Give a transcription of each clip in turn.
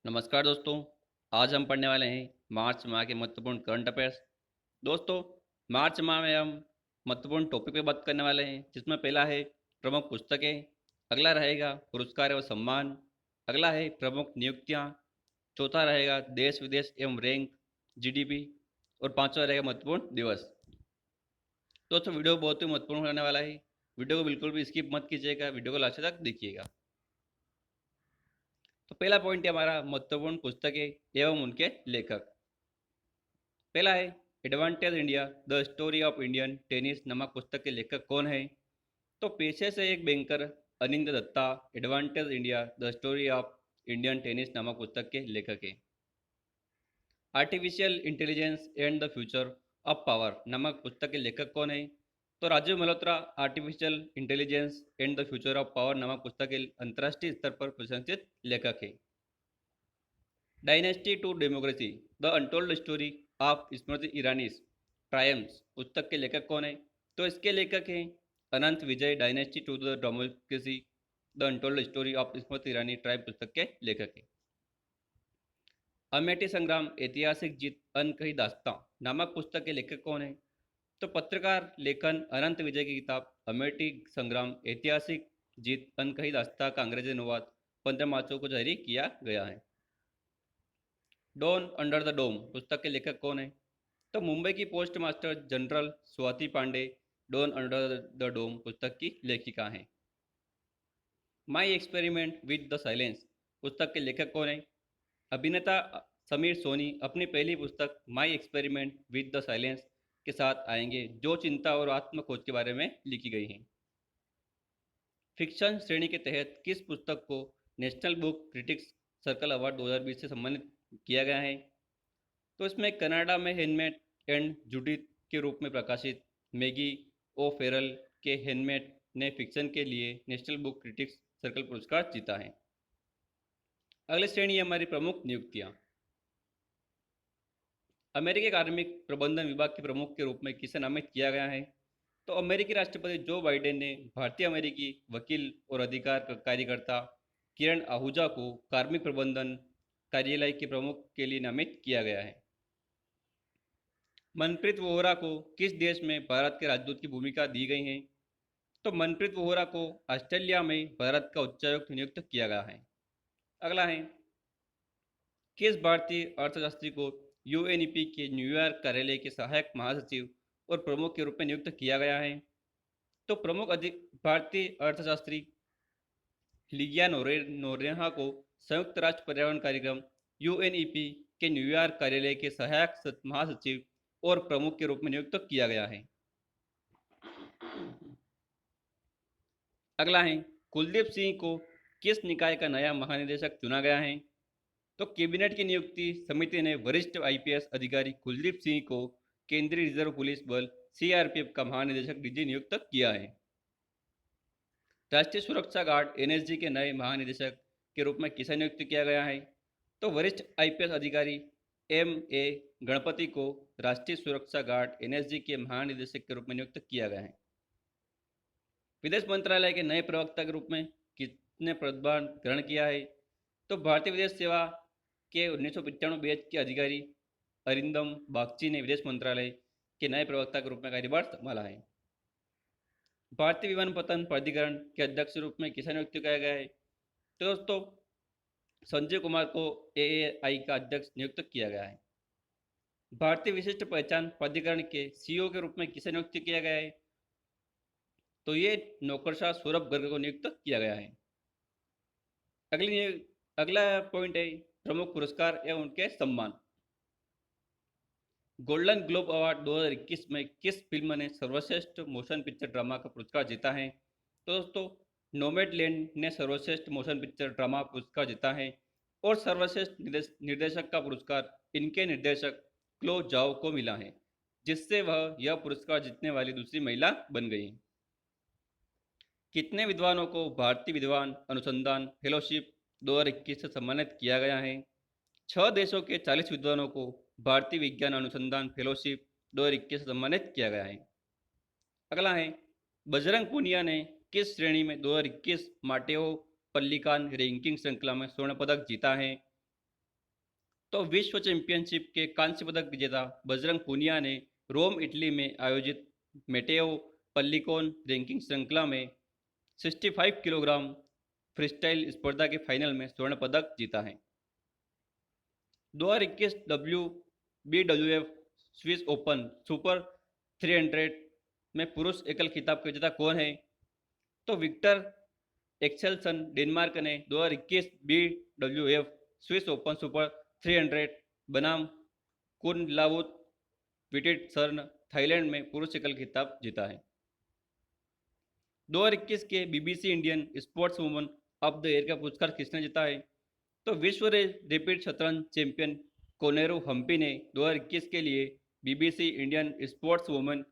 नमस्कार दोस्तों। आज हम पढ़ने वाले हैं मार्च माह के महत्वपूर्ण करंट अफेयर्स। दोस्तों, मार्च माह में हम महत्वपूर्ण टॉपिक पे बात करने वाले हैं, जिसमें पहला है प्रमुख पुस्तकें, अगला रहेगा पुरस्कार एवं सम्मान, अगला है प्रमुख नियुक्तियां, चौथा रहेगा देश विदेश एवं रैंक, जीडीपी, और पांचवा रहेगा महत्वपूर्ण दिवस। दोस्तों, वीडियो बहुत ही महत्वपूर्ण होने वाला है। वीडियो को बिल्कुल भी स्किप मत कीजिएगा, वीडियो को लास्ट तक देखिएगा। तो पहला पॉइंट है हमारा महत्वपूर्ण पुस्तकें एवं उनके लेखक। पहला है advantage India the story of Indian tennis नामक पुस्तक के लेखक कौन है? तो पेशे से एक banker Anind Datta advantage India the story of Indian tennis नामक पुस्तक के लेखक हैं। Artificial intelligence and the future of power नामक पुस्तक के लेखक कौन है? तो Rajiv Malhotra artificial intelligence and the future of power नामक पुस्तक के अंतर्राष्ट्रीय स्तर पर प्रशंसित लेखक है। Dynasty to democracy the untold story of Smriti Irani triumphs पुस्तक के लेखक कौन है? तो इसके लेखक हैं अनंत Vijay. Dynasty to the democracy the untold story of Smriti Irani triumphs पुस्तक के लेखक हैं। अमेठी संग्राम ऐतिहासिक जीत अनकही दास्तां नामक पुस्तक के लेखक कौन है? तो पत्रकार लेखन अनंत विजय की किताब अमेठी संग्राम ऐतिहासिक जीत अनकही दास्तां का अंग्रेजी अनुवाद 15 मार्च को जारी किया गया है। डॉन अंडर द डोम पुस्तक के लेखक कौन है? तो मुंबई की post master general Swati Pandey dawn under the dome पुस्तक की लेखिका हैं। My experiment with the silence पुस्तक के लेखक कौन है? अभिनेता समीर सोनी अपनी पहली पुस्तक माई एक्सपेरिमेंट विद द साइलेंस के साथ आएंगे, जो चिंता और आत्म खोज के बारे में लिखी गई हैं। फिक्शन श्रेणी के तहत किस पुस्तक को national book critics circle award 2020 से सम्मानित किया गया है? तो इसमें कनाडा में हैंडमेड एंड जूडिथ के रूप में प्रकाशित मैगी ओ फेरल के हैंडमेड ने फिक्शन के लिए नेशनल बुक क्रिटिक्स सर्कल पुरस्कार जीता है। अगली श्रेणी है हमारी प्रमुख नियुक्तियां। अमेरिकी कार्मिक प्रबंधन विभाग के प्रमुख के रूप में किसे नामित किया गया है? तो अमेरिकी राष्ट्रपति जो बाइडेन ने भारतीय अमेरिकी वकील और अधिकार कार्यकर्ता किरण आहूजा को कार्मिक प्रबंधन कार्यालय के प्रमुख के लिए नामित किया गया है। मनप्रीत वोहरा को किस देश में भारत के राजदूत की भूमिका दी गई है? तो मनप्रीत वोहरा को ऑस्ट्रेलिया में भारत का उच्चायुक्त नियुक्त किया गया है। अगला है किस भारतीय अर्थशास्त्री को यूएनईपी के न्यूयॉर्क कार्यालय के सहायक महासचिव और प्रमुख के रूप में नियुक्त किया गया है? तो प्रमुख भारतीय अर्थशास्त्री लिगिया नोरेहा को संयुक्त राष्ट्र पर्यावरण कार्यक्रम यूएनईपी के न्यूयॉर्क कार्यालय के सहायक महासचिव और प्रमुख के रूप में नियुक्त किया गया है। अगला है कुलदीप सिंह को किस निकाय का नया महानिदेशक चुना गया है? तो कैबिनेट की नियुक्ति समिति ने वरिष्ठ आईपीएस अधिकारी कुलदीप सिंह को केंद्रीय रिजर्व पुलिस बल सीआरपीएफ का महानिदेशक डीजी नियुक्त किया है। राष्ट्रीय सुरक्षा गार्ड एनएसजी के नए महानिदेशक के रूप में किसे नियुक्त किया गया है? तो वरिष्ठ आईपीएस अधिकारी एम ए गणपति को राष्ट्रीय सुरक्षा गार्ड एनएसजी के महानिदेशक के रूप में नियुक्त किया गया है। विदेश मंत्रालय के नए प्रवक्ता के रूप में किसने पदभार ग्रहण किया है? तो भारतीय विदेश सेवा के 1995 बैच के अधिकारी अरिंदम बागची ने विदेश मंत्रालय के नए प्रवक्ता के रूप में कार्यभार संभाला है। भारतीय विमानपत्तन प्राधिकरण के अध्यक्ष रूप में किसे नियुक्त किया गया है? तो दोस्तों, संजय कुमार को एएआई का अध्यक्ष नियुक्त किया गया है। भारतीय विशिष्ट पहचान प्राधिकरण के सीईओ के रूप में किसे नियुक्त किया गया है? तो ये नौकरशाह सौरभ गर्ग को नियुक्त किया गया है। अगला पॉइंट है प्रमुख पुरस्कार एवं उनके सम्मान। गोल्डन ग्लोब अवार्ड 2021 में किस फिल्म ने सर्वश्रेष्ठ मोशन पिक्चर ड्रामा का पुरस्कार जीता है? तो दोस्तों, नोमैडलैंड ने सर्वश्रेष्ठ मोशन पिक्चर ड्रामा पुरस्कार जीता है और सर्वश्रेष्ठ निर्देशक का पुरस्कार इनके निर्देशक क्लो जाओ को मिला है, जिससे वह यह पुरस्कार जीतने वाली दूसरी महिला बन गई। कितने विद्वानों को भारतीय विद्वान अनुसंधान फेलोशिप 2021 से सम्मानित किया गया है? 6 देशों के 40 विद्वानों को भारतीय विज्ञान अनुसंधान फेलोशिप 2021 से सम्मानित किया गया है। अगला है बजरंग पूनिया ने किस श्रेणी में 2021 माटेओ पल्लिकान रैंकिंग श्रृंखला में स्वर्ण पदक जीता है? तो विश्व चैंपियनशिप के कांस्य पदक विजेता बजरंग पूनिया ने रोम इटली में आयोजित मेटेओ पल्लिकोन रैंकिंग श्रृंखला में 65 किलोग्राम फ्रीस्टाइल स्पर्धा के फाइनल में स्वर्ण पदक जीता है। 2021 BWF स्विस ओपन सुपर 300 में पुरुष एकल खिताब का विजेता कौन है? तो विक्टर एक्सेलसन डेनमार्क ने 2021 BWF स्विस ओपन सुपर 300 बनाम कुनलावुत विटिटसर्न थाईलैंड में पुरुष एकल खिताब जीता है। 2021 के BBC Indian sports woman of the year का पुरस्कार किसने जीता है? तो विश्व रैपिड शतरंज चैंपियन कोनेरू हम्पी ने 2021 के लिए BBC Indian sports woman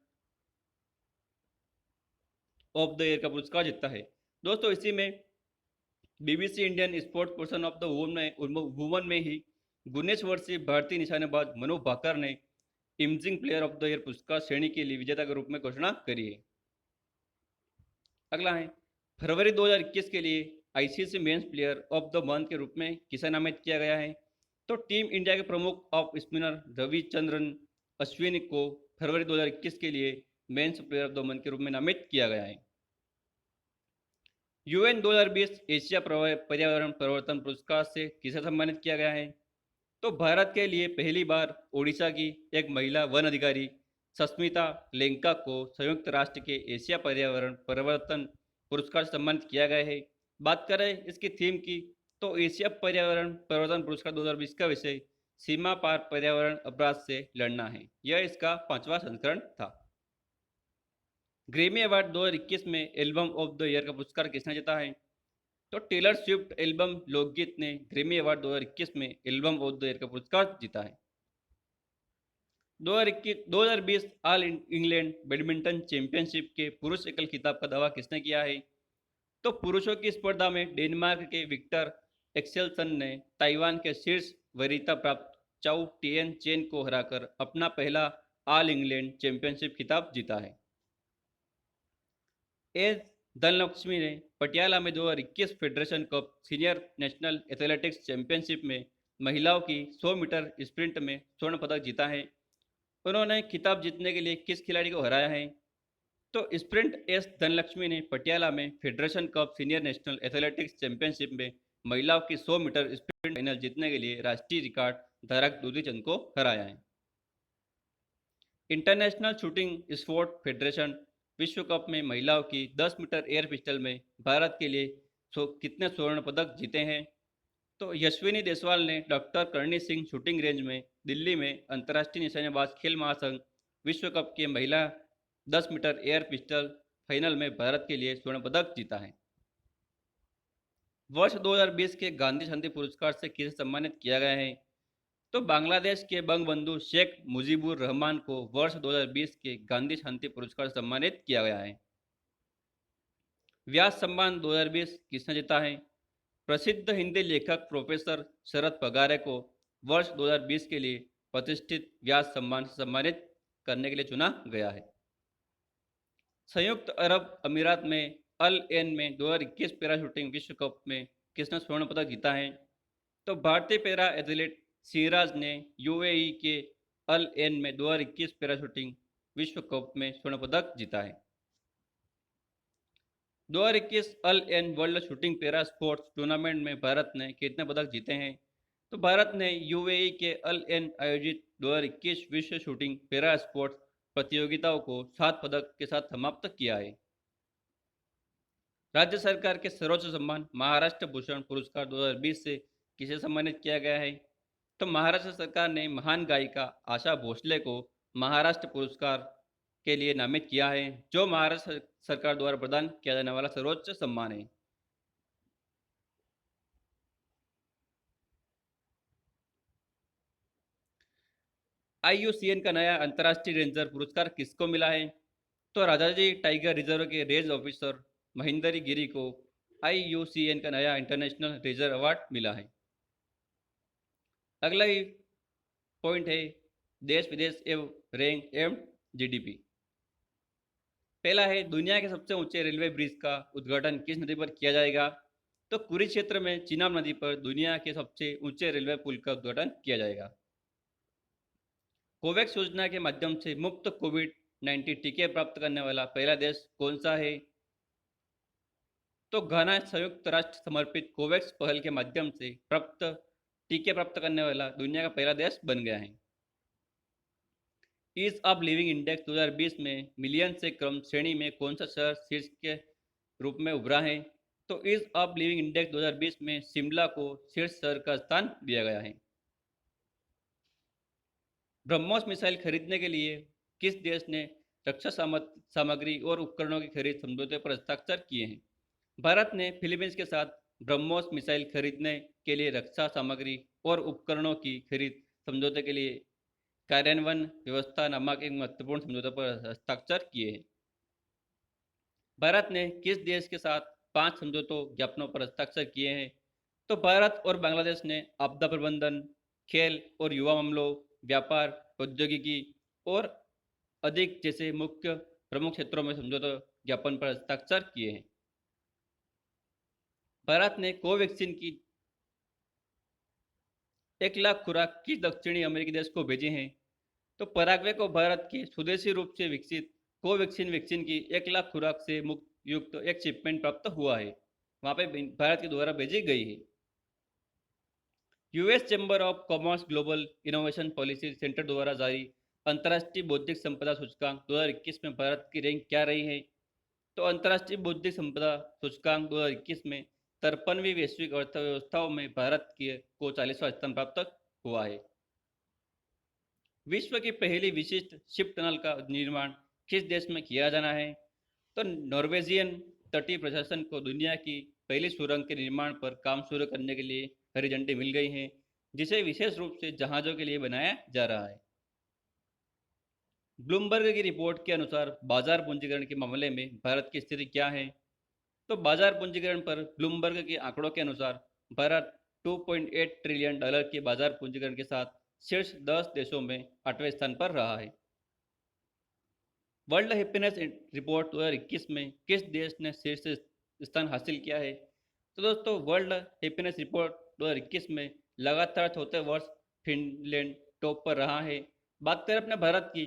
of the year का पुरस्कार जीता है। दोस्तों, इसी में BBC Indian sports person of the woman में ही 19 वर्षीय भारतीय निशानेबाज मनु भाकर ने इमजिंग प्लेयर ऑफ द ईयर पुरस्कार श्रेणी के लिए विजेता के रूप में घोषणा करी है। अगला है, फरवरी 2021 के लिए ICC men's player of the month के रूप में किसे नामित किया गया है? तो टीम इंडिया के प्रमुख ऑफ स्पिनर रविचंद्रन अश्विन को फरवरी 2021 के लिए men's player of the month के रूप में नामित किया गया है। UN 2020 एशिया पर्यावरण परिवर्तन पुरस्कार से किसे सम्मानित किया गया है? तो भारत के लिए पहली बार ओडिशा की एक महिला वन अधिकारी सस्मिता लेंका को संयुक्त राष्ट्र के एशिया पर्यावरण परिवर्तन पुरस्कार से सम्मानित किया गया है। बात करें इसकी थीम की, तो एशिया पर्यावरण परिवर्तन पुरस्कार 2020 का विषय सीमा पार पर्यावरण अपराध से लड़ना है। यह इसका 5वां संस्करण था। ग्रैमी अवार्ड 2021 में एल्बम ऑफ द ईयर का पुरस्कार किसने जीता है? तो टेलर स्विफ्ट एल्बम लोकगीत ने ग्रैमी अवार्ड 2021 में एल्बम ऑफ द ईयर का पुरस्कार जीता है। 2020 ऑल इंग्लैंड बैडमिंटन चैंपियनशिप के पुरुष एकल खिताब का दावा किसने किया है? तो पुरुषों की स्पर्धा में डेनमार्क के विक्टर एक्सेलसन ने ताइवान के शीर्ष वरीयता प्राप्त चाउ टिएन चेन को हराकर अपना पहला ऑल इंग्लैंड चैंपियनशिप खिताब जीता है। एस धनलक्ष्मी ने पटियाला में 2021 federation cup senior national athletics championship में महिलाओं की 100 मीटर स्प्रिंट में स्वर्ण पदक जीता है। उन्होंने खिताब जीतने के लिए किस खिलाड़ी को हराया है? तो स्प्रिंट एस धनलक्ष्मी ने पटियाला में federation cup senior national athletics championship में महिलाओं की 100 मीटर स्प्रिंट फाइनल जीतने के लिए राष्ट्रीय रिकॉर्ड धारक दूती चंद को हराया है। इंटरनेशनल शूटिंग स्पोर्ट फेडरेशन विश्व कप में महिलाओं की 10 मीटर एयर पिस्टल में भारत के लिए कितने स्वर्ण पदक जीते हैं? तो यशस्विनी देसवाल ने doctor Karni Singh shooting range में दिल्ली में अंतर्राष्ट्रीय निशानेबाज खेल महासंघ विश्व कप के महिला 10 मीटर एयर पिस्टल फाइनल में भारत के लिए स्वर्ण पदक जीता है। वर्ष 2020 के गांधी शांति पुरस्कार से किसे सम्मानित किया गया है? तो बांग्लादेश के बंगबंधु शेख मुजीबुर रहमान को वर्ष 2020 के गांधी शांति पुरस्कार से सम्मानित किया गया है। व्यास सम्मान 2020 किसने जीता है? प्रसिद्ध हिंदी लेखक प्रोफेसर शरद पगारे को वर्ष 2020 के लिए प्रतिष्ठित व्यास सम्मान से सम्मानित करने के लिए चुना गया है। संयुक्त अरब अमीरात में अल एन में 2021 पैरा शूटिंग विश्व कप में किसने स्वर्ण पदक जीता है? तो भारतीय पैरा एथलीट सिराज ने UAE के अल एन में 2021 पैरा शूटिंग विश्व कप में स्वर्ण पदक जीता है। 2021 Al Ain world shooting para sports tournament में भारत ने कितने पदक जीते हैं? तो भारत ने UAE के अल एन आयोजित 2021 विश्व शूटिंग पैरा स्पोर्ट्स प्रतियोगिताओं को 7 पदक के साथ समाप्त किया है। राज्य सरकार के सर्वोच्च सम्मान महाराष्ट्र भूषण पुरस्कार 2020 से किसे सम्मानित किया गया है? तो महाराष्ट्र सरकार ने महान गायिका आशा भोसले को महाराष्ट्र पुरस्कार के लिए नामित किया है, जो महाराष्ट्र सरकार द्वारा प्रदान किया जाने वाला सर्वोच्च सम्मान है। IUCN का नया अंतर्राष्ट्रीय रेंजर पुरस्कार किसको मिला है? तो राजाजी टाइगर रिजर्व के रेंज ऑफिसर महेंद्री गिरी को IUCN का नया इंटरनेशनल रेंजर अवार्ड मिला है। अगला ही पॉइंट है देश विदेश एवं रैंक एवं GDP। पहला है दुनिया के सबसे ऊंचे रेलवे ब्रिज का उद्घाटन किस नदी पर किया जाएगा? तो कुरुक्षेत्र में चिनाब नदी पर दुनिया के सबसे ऊंचे रेलवे पुल का उद्घाटन किया जाएगा। कोवैक्स योजना के माध्यम से मुफ्त कोविड 19 टीके प्राप्त करने वाला पहला देश कौन सा है? तो घना संयुक्त राष्ट्र समर्पित कोवैक्स पहल के माध्यम से प्राप्त टीके प्राप्त करने वाला दुनिया का पहला देश बन गया है। ईज ऑफ लिविंग इंडेक्स 2020 में मिलियन से कम श्रेणी में कौन सा शहर शीर्ष के रूप में उभरा है? तो ईज ऑफ लिविंग इंडेक्स 2020 में शिमला को शीर्ष शहर का स्थान दिया गया है। ब्रह्मोस मिसाइल खरीदने के लिए किस देश ने रक्षा सामग्री और उपकरणों की खरीद समझौते पर हस्ताक्षर किए हैं? भारत ने फिलीपींस के साथ ब्रह्मोस मिसाइल खरीदने के लिए रक्षा सामग्री और उपकरणों की खरीद समझौते के लिए कार्यान्वयन व्यवस्था नामक एक महत्वपूर्ण समझौते पर हस्ताक्षर किए हैं। भारत ने किस देश के साथ 5 समझौतों ज्ञापनों पर हस्ताक्षर किए हैं? तो भारत और बांग्लादेश ने आपदा प्रबंधन, खेल और युवा मामलों, व्यापार, प्रौद्योगिकी और अधिक जैसे मुख्य प्रमुख क्षेत्रों में समझौता ज्ञापन पर हस्ताक्षर किए हैं। भारत ने कोवैक्सीन की 1 लाख खुराक किस दक्षिणी अमेरिकी देश को भेजी हैं? तो पराग्वे को भारत की स्वदेशी रूप से विकसित कोवैक्सीन वैक्सीन की 1 लाख खुराक से मुक्त युक्त एक शिपमेंट प्राप्त हुआ है। वहां पे भारत के द्वारा भेजी गई है। US chamber of commerce global innovation policy centre द्वारा जारी अंतर्राष्ट्रीय बौद्धिक संपदा सूचकांक 2021 में भारत की रैंक क्या रही है? तो अंतर्राष्ट्रीय बौद्धिक संपदा सूचकांक 2021 में 53वीं वैश्विक अर्थव्यवस्थाओं में भारत के को 40वां स्थान प्राप्त हुआ है। विश्व की पहली विशिष्ट शिप टनल का निर्माण किस देश में किया जाना है? तो नॉर्वेजियन तटीय प्रशासन को दुनिया की पहली सुरंग के निर्माण पर काम शुरू करने के लिए हरी झंडी मिल गई है, जिसे विशेष रूप से जहाज़ों के लिए बनाया जा रहा है। ब्लूमबर्ग की रिपोर्ट के अनुसार बाजार पूंजीकरण के मामले में भारत की स्थिति क्या है? तो बाजार पूंजीकरण पर ब्लूमबर्ग के आंकड़ों के अनुसार भारत 2.8 ट्रिलियन डॉलर के बाजार पूंजीकरण के साथ शीर्ष 10 देशों में 8वें स्थान पर रहा है। वर्ल्ड हैप्पीनेस रिपोर्ट 2021 में किस देश ने शीर्ष स्थान हासिल किया है? तो दोस्तों वर्ल्ड हैप्पीनेस रिपोर्ट 2021 में लगातार चौथे वर्ष फिनलैंड टॉप पर रहा है। बात करें अपने भारत की,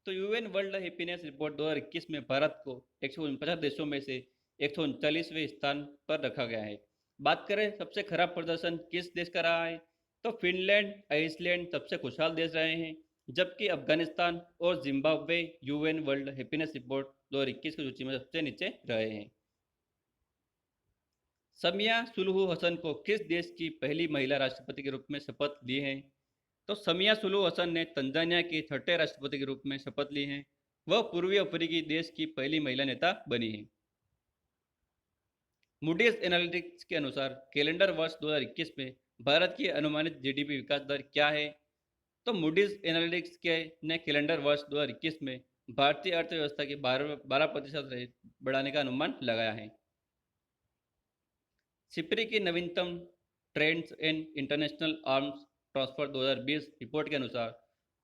तो यूएन वर्ल्ड हैप्पीनेस रिपोर्ट 2021 में भारत को 149 देशों में से 139वें स्थान पर रखा गया है। बात करें सबसे खराब प्रदर्शन किस देश का रहा है, तो फिनलैंड आइसलैंड सबसे खुशहाल देश रहे हैं, जबकि अफगानिस्तान और Zimbabwe UN world happiness report 2021 की सूची में सबसे नीचे रहे हैं। समिया सुलूहु हसन को किस देश की पहली महिला राष्ट्रपति के रूप में शपथ ली है? तो समिया सुलूहु हसन ने तंजानिया के छठे राष्ट्रपति के रूप में शपथ ली है। वह पूर्वी अफ्रीकी देश की पहली महिला नेता बनी है। मूडीज एनालिटिक्स के अनुसार कैलेंडर वर्ष 2021 में भारत की अनुमानित जीडीपी विकास दर क्या है? तो मूडीज एनालिटिक्स के ने कैलेंडर वर्ष 2021 में भारतीय अर्थव्यवस्था की 12% रेट बढ़ाने का अनुमान लगाया है। सिप्री की नवीनतम trends in international arms transfer 2020 report के अनुसार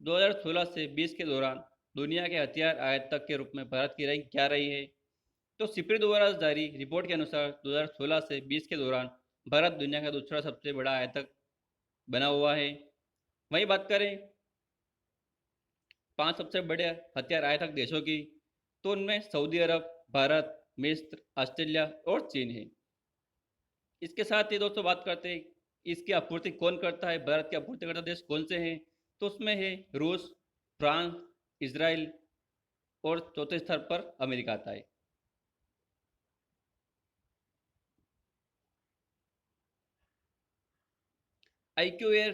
2016 से 20 के दौरान दुनिया के हथियार आयातक के रूप में भारत की रैंक क्या रही है? तो सिप्री द्वारा जारी रिपोर्ट के अनुसार 2016 से 20 के दौरान भारत दुनिया का दूसरा सबसे बड़ा आयातक बना हुआ है। वहीं बात करें 5 सबसे बड़े हथियार आयातक देशों की, तो उनमें सऊदी अरब, भारत, मिस्र, ऑस्ट्रेलिया और चीन है। इसके साथ ही दोस्तों बात करते हैं इसकी आपूर्ति कौन करता है, भारत की आपूर्तिकर्ता देश कौन से हैं? तो उसमें है रूस, फ्रांस, इसराइल और चौथे स्थान पर अमेरिका आता है। IQ air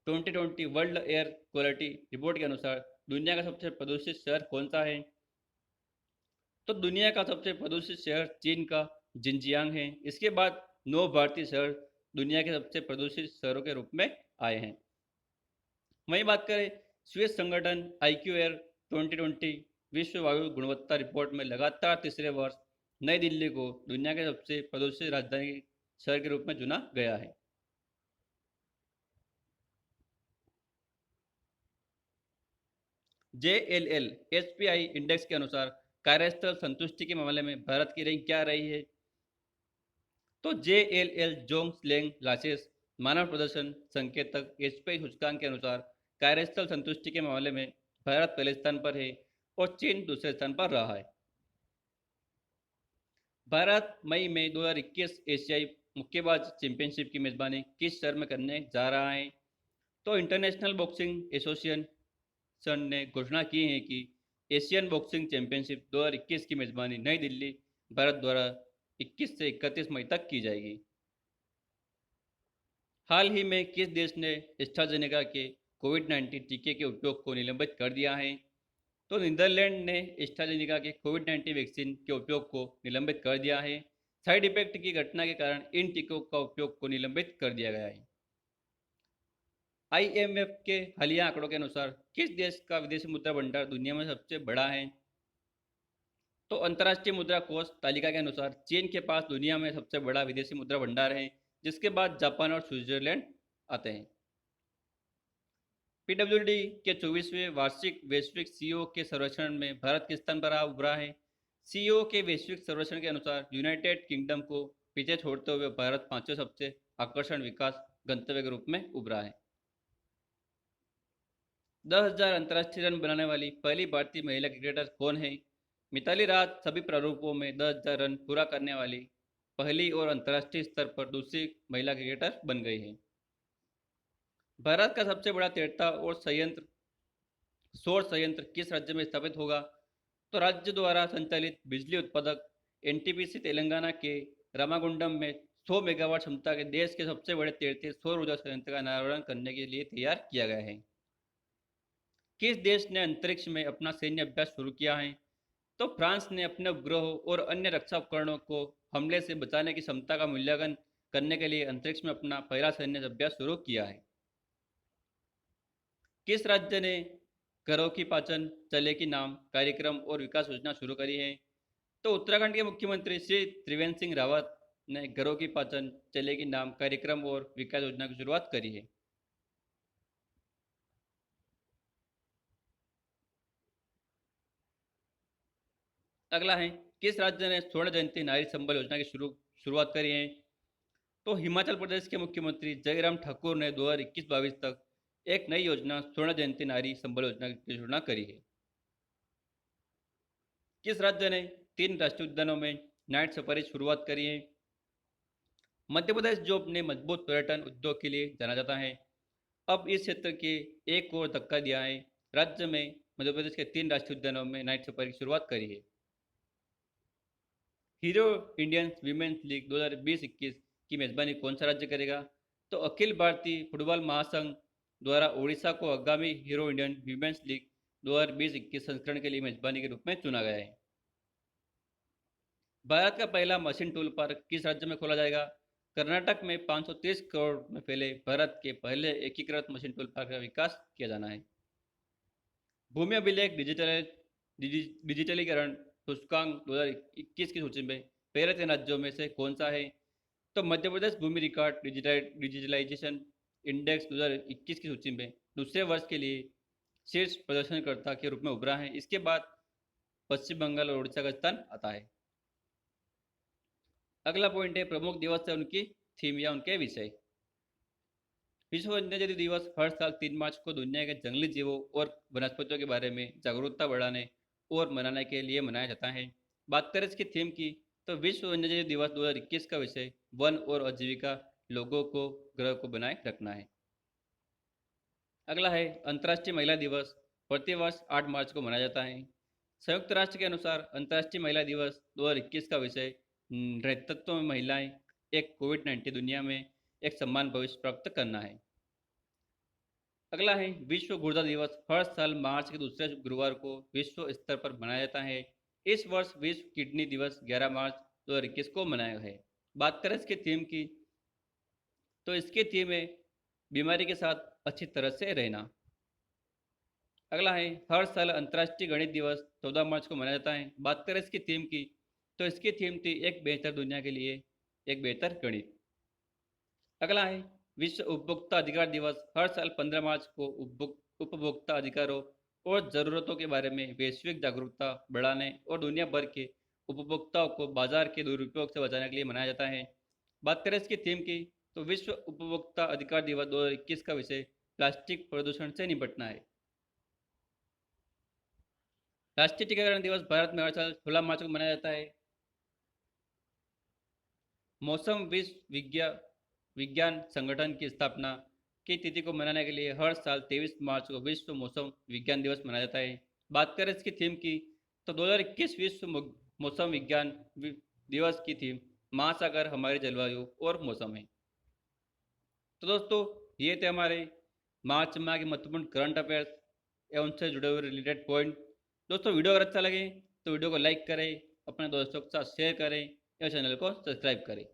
2020 world air quality report के अनुसार दुनिया का सबसे प्रदूषित शहर कौन सा है? तो दुनिया का सबसे प्रदूषित शहर चीन का जिनजियांग है। इसके बाद 9 भारतीय शहर दुनिया के सबसे प्रदूषित शहरों के रूप में आए हैं। वहीं बात करें स्विस संगठन IQ एयर 2020 विश्व वायु गुणवत्ता रिपोर्ट में लगातार तीसरे वर्ष नई दिल्ली को दुनिया के सबसे प्रदूषित राजधानी शहर के रूप में चुना गया है। JLL HPI इंडेक्स के अनुसार कार्यस्थल संतुष्टि के मामले में भारत की रैंक क्या रही है? तो JLL जोंग स्लेंग लासेस मानव प्रदर्शन संकेतक एचपी सूचकांक के अनुसार कार्यस्थल संतुष्टि के मामले में भारत पहले स्थान पर है और चीन दूसरे स्थान पर रहा है। भारत मई में 2021 एशियाई मुक्केबाज चैंपियनशिप की मेजबानी किस शहर में करने जा रहा है? तो इंटरनेशनल बॉक्सिंग एसोसिएशन ने घोषणा की है कि एशियन बॉक्सिंग चैंपियनशिप 2021 की मेजबानी नई दिल्ली, भारत द्वारा 21 से 31 मई तक की जाएगी। हाल ही में किस देश ने एस्ट्राजेनेका के कोविड-19 टीके के उपयोग को निलंबित कर दिया है? तो नीदरलैंड ने एस्ट्राजेनेका के कोविड-19 वैक्सीन के उपयोग को निलंबित कर दिया है। साइड इफेक्ट की घटना के कारण इन टीकों का उपयोग को निलंबित कर दिया गया है। IMF के हालिया आंकड़ों के अनुसार किस देश का विदेशी मुद्रा भंडार दुनिया में सबसे बड़ा है? तो अंतर्राष्ट्रीय मुद्रा कोष तालिका के अनुसार चीन के पास दुनिया में सबसे बड़ा विदेशी मुद्रा भंडार है, जिसके बाद जापान और स्विट्जरलैंड आते हैं। PWD के 24वें वार्षिक वैश्विक CEO के सर्वेक्षण में भारत किस स्थान पर उभरा है? CEO के वैश्विक सर्वेक्षण के अनुसार यूनाइटेड किंगडम को पीछे छोड़ते हुए भारत पांचवें सबसे आकर्षण विकास गंतव्य के रूप में उभरा है। 10,000 अंतर्राष्ट्रीय रन बनाने वाली पहली भारतीय महिला क्रिकेटर कौन है? मिताली राज सभी प्रारूपों में 10,000 रन पूरा करने वाली पहली और अंतर्राष्ट्रीय स्तर पर दूसरी महिला क्रिकेटर बन गई है। भारत का सबसे बड़ा तैरता और सौर संयंत्र किस राज्य में स्थापित होगा? तो राज्य द्वारा संचालित बिजली उत्पादक NTPC तेलंगाना के रामागुंडम में 100 मेगावाट क्षमता के देश के सबसे बड़े तैरते सौर ऊर्जा संयंत्र का अनावरण करने के लिए तैयार किया गया है। किस देश ने अंतरिक्ष में अपना सैन्य अभ्यास शुरू किया है? तो फ्रांस ने अपने उपग्रहों और अन्य रक्षा उपकरणों को हमले से बचाने की क्षमता का मूल्यांकन करने के लिए अंतरिक्ष में अपना पहला सैन्य अभ्यास शुरू किया है। किस राज्य ने घरों की पाचन चले की नाम कार्यक्रम और विकास योजना शुरू करी है? तो उत्तराखंड के मुख्यमंत्री श्री त्रिवेंद्र सिंह रावत ने घरों की पाचन चले की नाम कार्यक्रम और विकास योजना की शुरुआत करी है। अगला है, किस राज्य ने स्वर्ण जयंती नारी संबल योजना की शुरुआत करी है? तो हिमाचल प्रदेश के मुख्यमंत्री जयराम ठाकुर ने 2021-22 तक एक नई योजना स्वर्ण जयंती नारी संबल योजना की शुरुआत करी है। किस राज्य ने 3 राष्ट्रीय उद्यानों में नाइट सफारी शुरुआत करी है? मध्य प्रदेश जो अपने मजबूत पर्यटन उद्योग के लिए जाना जाता है, अब इस क्षेत्र के एक और धक्का दिया है। राज्य में मध्य प्रदेश के 3 राष्ट्रीय उद्यानों में नाइट सफारी की शुरुआत करी है। हीरो इंडियन वीमेंस लीग 2020-21 की मेजबानी कौन सा राज्य करेगा? तो अखिल भारतीय फुटबॉल महासंघ द्वारा उड़ीसा को आगामी हीरो इंडियन वीमेंस लीग 2020-21 संस्करण के लिए मेजबानी के रूप में चुना गया है। भारत का पहला मशीन टूल पार्क किस राज्य में खोला जाएगा? कर्नाटक में 530 करोड़ में फैले भारत के पहले एकीकृत मशीन टूल पार्क का विकास किया जाना है। भूमि अभिलेख डिजिटलीकरण सूचकांक 2021 की सूची में पहले 3 राज्यों में से कौन सा है? तो मध्य प्रदेश भूमि रिकॉर्ड डिजिटलाइजेशन इंडेक्स 2021 की सूची में दूसरे वर्ष के लिए शीर्ष प्रदर्शनकर्ता के रूप में उभरा है। इसके बाद पश्चिम बंगाल और उड़ीसा का स्थान आता है। अगला पॉइंट है प्रमुख दिवस है उनकी थीम या उनके विषय। विश्व वन्यजीव दिवस हर साल 3 मार्च को दुनिया के जंगली जीवों और वनस्पतियों के बारे में जागरूकता बढ़ाने और मनाने के लिए मनाया जाता है। बात करें इसकी थीम की, तो विश्व वन्यजीव दिवस 2021 का विषय वन और आजीविका, लोगों को ग्रह को बनाए रखना है। अगला है अंतर्राष्ट्रीय महिला दिवस, प्रतिवर्ष 8 मार्च को मनाया जाता है। संयुक्त राष्ट्र के अनुसार अंतर्राष्ट्रीय महिला दिवस 2021 का विषय नेतृत्व में महिलाएं एक कोविड-19 दुनिया में एक सम्मान भविष्य प्राप्त करना है। अगला है विश्व गुर्दा दिवस, हर साल मार्च के दूसरे गुरुवार को विश्व स्तर पर मनाया जाता है। इस वर्ष विश्व किडनी दिवस 11 मार्च 2021 को मनाया है। बात करें इसकी थीम की, तो इसकी थीम है बीमारी के साथ अच्छी तरह से रहना। अगला है हर साल अंतर्राष्ट्रीय गणित दिवस 14 मार्च को मनाया जाता है। बात करें इसकी थीम की, तो इसकी थीम थी एक बेहतर दुनिया के लिए एक बेहतर गणित। अगला है विश्व उपभोक्ता अधिकार दिवस, हर साल 15 मार्च को उपभोक्ता अधिकारों और ज़रूरतों के बारे में वैश्विक जागरूकता बढ़ाने और दुनिया भर के उपभोक्ताओं को बाजार के दुरुपयोग से बचाने के लिए मनाया जाता है। बात करें इसकी थीम की तो विश्व उपभोक्ता अधिकार दिवस 2021 का विषय प्लास्टिक प्रदूषण से निपटना है। राष्ट्रीय टीकाकरण दिवस भारत में हर साल 16 मार्च को मनाया जाता है। मौसम विज्ञान संगठन की स्थापना की तिथि को मनाने के लिए हर साल 23 मार्च को विश्व मौसम विज्ञान दिवस मनाया जाता है। बात करें इसकी थीम की तो 2021 विश्व मौसम विज्ञान दिवस की थीम महासागर हमारी जलवायु और मौसम है। तो दोस्तों ये थे हमारे मार्च माह के महत्वपूर्ण करंट अफेयर्स एवं उनसे जुड़े हुए रिलेटेड पॉइंट। दोस्तों वीडियो अगर अच्छा लगे तो वीडियो को लाइक करें, अपने दोस्तों के साथ शेयर करें या चैनल को सब्सक्राइब करें।